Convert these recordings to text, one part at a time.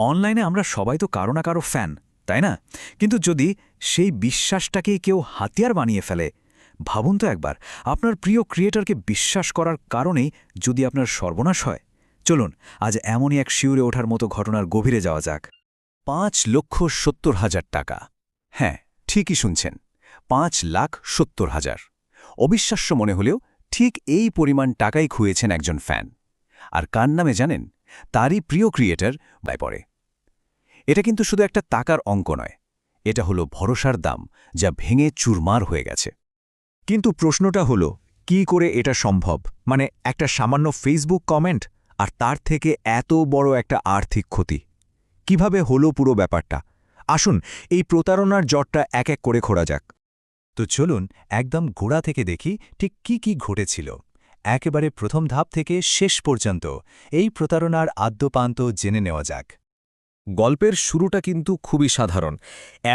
অনলাইনে আমরা সবাই তো কারো না কারো ফ্যান, তাই না? কিন্তু যদি সেই বিশ্বাসটাকেই কেউ হাতিয়ার বানিয়ে ফেলে, ভাবুন তো একবার, আপনার প্রিয় ক্রিয়েটরকে বিশ্বাস করার কারণেই যদি আপনার সর্বনাশ হয়। চলুন আজ এমনই এক শিউরে ওঠার মতো ঘটনার গভীরে যাওয়া যাক। ৫,৭০,০০০ টাকা। হ্যাঁ, ঠিকই শুনছেন, ৫,৭০,০০০। অবিশ্বাস্য মনে হলেও ঠিক এই পরিমাণ টাকাই খুঁয়েছেন একজন ফ্যান। আর কার নামে জানেন? তারই প্রিয় ক্রিয়েটর বাই পড়ে। এটা কিন্তু শুধু একটা টাকার অঙ্ক নয়, এটা হলো ভরসার দাম, যা ভেঙে চুরমার হয়ে গেছে। কিন্তু প্রশ্নটা হলো, কি করে এটা সম্ভব? মানে একটা সামান্য ফেসবুক কমেন্ট, আর তার থেকে এত বড় একটা আর্থিক ক্ষতি কিভাবে হলো পুরো ব্যাপারটা? আসুন এই প্রতারণার জটটা এক এক করে খোঁড়া যাক। তো চলুন একদম গোড়া থেকে দেখি ঠিক কি ঘটেছিল। একেবারে প্রথম ধাপ থেকে শেষ পর্যন্ত এই প্রতারণার আদ্যপান্ত জেনে নেওয়া যাক। গল্পের শুরুটা কিন্তু খুবই সাধারণ,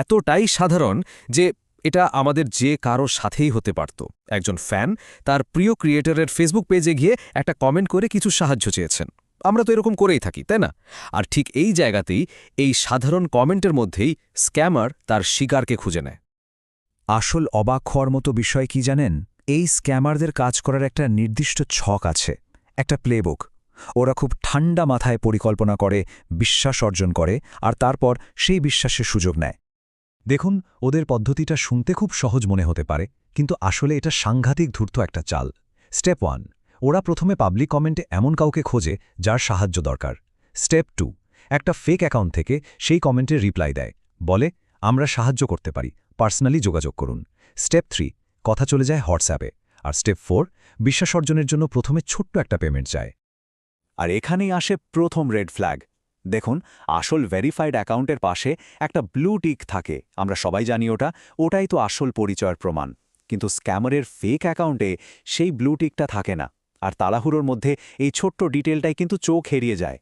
এতটাই সাধারণ যে এটা আমাদের যে কারো সাথেই হতে পারত। একজন ফ্যান তার প্রিয় ক্রিয়েটরের ফেসবুক পেজে গিয়ে একটা কমেন্ট করে কিছু সাহায্য চেয়েছেন। আমরা তো এরকম করেই থাকি, তাই না? আর ঠিক এই জায়গাতেই, এই সাধারণ কমেন্টের মধ্যেই স্ক্যামার তার শিকারকে খুঁজে নেয়। আসল অবাক হওয়ার মতো বিষয় কি জানেন? এই স্ক্যামারদের কাজ করার একটা নির্দিষ্ট ছক আছে, একটা প্লেবুক। ওরা খুব ঠান্ডা মাথায় পরিকল্পনা করে, বিশ্বাস অর্জন করে, আর তারপর সেই বিশ্বাসের সুযোগ নেয়। দেখুন, ওদের পদ্ধতিটা শুনতে খুব সহজ মনে হতে পারে, কিন্তু আসলে এটা সাংঘাতিক ধূর্ত একটা চাল। স্টেপ 1, ওরা প্রথমে পাবলিক কমেন্টে এমন কাউকে খোঁজে যার সাহায্য দরকার। স্টেপ 2, একটা ফেক অ্যাকাউন্ট থেকে সেই কমেন্টের রিপ্লাই দেয়, বলে আমরা সাহায্য করতে পারি, পার্সোনালি যোগাযোগ করুন। স্টেপ 3, কথা চলে যায় হোয়াটসঅ্যাপে। আর স্টেপ 4, বিশ্বাস অর্জনের জন্য প্রথমে ছোট্ট একটা পেমেন্ট চায়। আর এখানেই আসে প্রথম রেড ফ্ল্যাগ। দেখুন, আসল ভেরিফাইড অ্যাকাউন্টের পাশে একটা ব্লু টিক থাকে, আমরা সবাই জানি ওটাই তো আসল পরিচয়ের প্রমাণ। কিন্তু স্ক্যামারের ফেক অ্যাকাউন্টে সেই ব্লু টিকটা থাকে না, আর তাড়াহুড়োর মধ্যে এই ছোট্ট ডিটেলটাই কিন্তু চোখ এড়িয়ে যায়।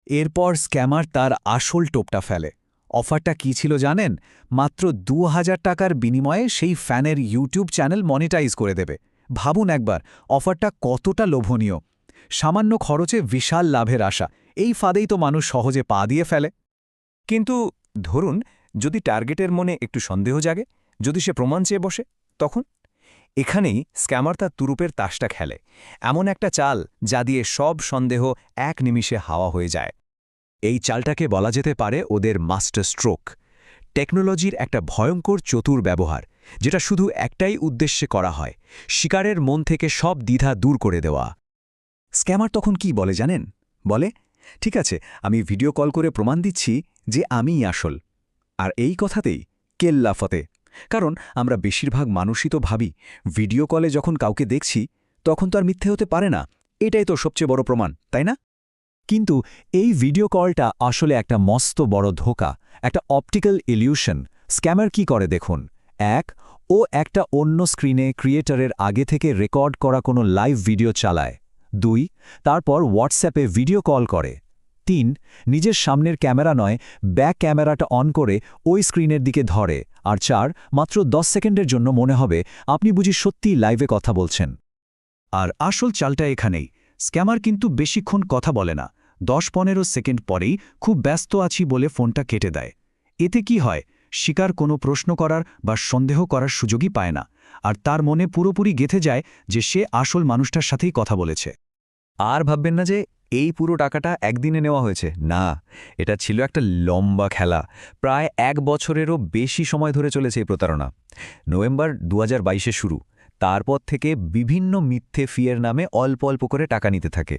এরপর স্ক্যামার তার আসল টোপটা ফেলে। অফারটা কি ছিল জানেন? মাত্র ২,০০০ টাকার বিনিময়ে সেই ফ্যানের ইউটিউব চ্যানেল মনিটাইজ করে দেবে। ভাবুন একবার, অফারটা কতটা লোভনীয়। সামান্য খরচে বিশাল লাভের আশা, এই ফাঁদেই তো মানুষ সহজে পা দিয়ে ফেলে। কিন্তু ধরুন, যদি টার্গেটের মনে একটু সন্দেহ জাগে, যদি সে প্রমাণ চেয়ে বসে, তখন এখানেই স্ক্যামার তার তুরুপের তাসটা খেলে। এমন একটা চাল যা দিয়ে সব সন্দেহ এক নিমিষে হাওয়া হয়ে যায়। এই চালটাকে বলা যেতে পারে ওদের মাস্টার স্ট্রোক। টেকনোলজির একটা ভয়ঙ্কর চতুর ব্যবহার, যেটা শুধু একটাই উদ্দেশ্যে করা হয়, শিকারের মন থেকে সব দ্বিধা দূর করে দেওয়া। স্ক্যামার তখন কি বলে জানেন? বলে, ঠিক আছে, আমি ভিডিও কল করে প্রমাণ দিচ্ছি যে আমিই আসল। আর এই কথাতেই কেল্লা ফতে। কারণ আমরা বেশিরভাগ মানুষই তো ভাবি, ভিডিও কলে যখন কাউকে দেখছি তখন তো আর মিথ্যে হতে পারে না, এটাই তো সবচেয়ে বড় প্রমাণ, তাই না? কিন্তু এই ভিডিও কলটা আসলে একটা মস্ত বড় ধোঁকা, একটা অপটিক্যাল ইলিউশন। স্ক্যামার কি করে দেখুন। ও একটা অন্য স্ক্রিনে ক্রিয়েটরের আগে থেকে রেকর্ড করা কোনো লাইভ ভিডিও চালায়। 2, তারপর হোয়াটসঅ্যাপে ভিডিও কল করে। 3, নিজের সামনের ক্যামেরা নয়, ব্যাক ক্যামেরাটা অন করে ওই স্ক্রিনের দিকে ধরে। আর 4, মাত্র 10 সেকেন্ডের জন্য মনে হবে আপনি বুঝি সত্যিই লাইভে কথা বলছেন। আর আসল চালটা এখানেই। স্ক্যামার কিন্তু বেশিক্ষণ কথা বলে না, 10-15 সেকেন্ড পরেই খুব ব্যস্ত আছি বলে ফোনটা কেটে দেয়। এতে কি হয়? শিকার কোনো প্রশ্ন করার বা সন্দেহ করার সুযোগই পায় না, আর তার মনে পুরোপুরি গেঁথে যায় যে সে আসল মানুষটার সাথেই কথা বলেছে। আর ভাববেন না যে এই পুরো টাকাটা একদিনে নেওয়া হয়েছে, না, এটা ছিল একটা লম্বা খেলা। প্রায় 1 বছরেরও বেশি সময় ধরে চলেছে এই প্রতারণা। নভেম্বর 2022-এ শুরু। তারপর থেকে বিভিন্ন মিথ্যে ফিয়ের নামে অল্প অল্প করে টাকা নিতে থাকে।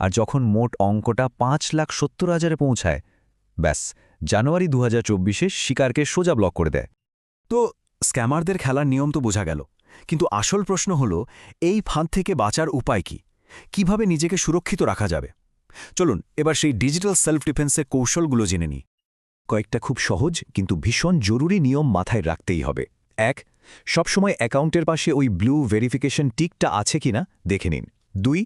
আর যখন মোট অঙ্কটা 5,70,000-এ পৌঁছায়, ব্যাস, জানুয়ারি 2024-এ শিকারকে সোজা ব্লক করে দেয়। তো স্ক্যামারদের খেলার নিয়ম তো বোঝা গেল, কিন্তু আসল প্রশ্ন হল, এই ফাঁদ থেকে বাঁচার উপায় কি? কিভাবে নিজেকে সুরক্ষিত রাখা যাবে? চলুন এবার সেই ডিজিটাল সেলফ ডিফেন্সের কৌশলগুলো জেনে নিই। কয়েকটা খুব সহজ কিন্তু ভীষণ জরুরি নিয়ম মাথায় রাখতেই হবে। 1, সবসময় অ্যাকাউন্টের পাশে ওই ব্লু ভেরিফিকেশন টিকটা আছে কিনা দেখে নিন। 2,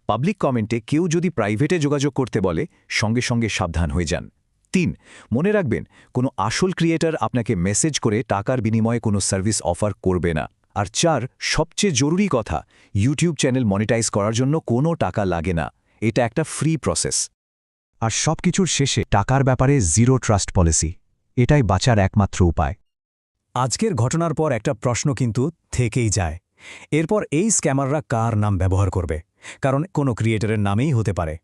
পাবলিক কমেন্টে কেউ যদি প্রাইভেটে যোগাযোগ করতে বলে, সঙ্গে সঙ্গে সাবধান হয়ে যান। 3, মনে রাখবেন, কোনো আসল ক্রিয়েটর আপনাকে মেসেজ করে টাকার বিনিময়ে কোনো সার্ভিস অফার করবে না। আর 4, সবচেয়ে জরুরি কথা, ইউটিউব চ্যানেল মনিটাইজ করার জন্য কোনো টাকা লাগে না, এটা একটা ফ্রি প্রসেস। আর সবকিছুর শেষে টাকার ব্যাপারে জিরো ট্রাস্ট পলিসি। এটাই বাঁচার একমাত্র উপায়। আজকের ঘটনার পর একটা প্রশ্ন কিন্তু থেকেই যায়। এরপর এই স্ক্যামাররা কার নাম ব্যবহার করবে? কারণ কোনো ক্রিয়েটরের নামেই হতে পারে।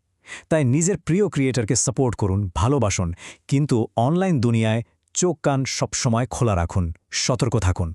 তাই নিজের প্রিয় ক্রিয়েটরকে সাপোর্ট করুন, ভালোবাসুন, কিন্তু অনলাইন দুনিয়ায় চোখ কান সবসময় খোলা রাখুন, সতর্ক থাকুন।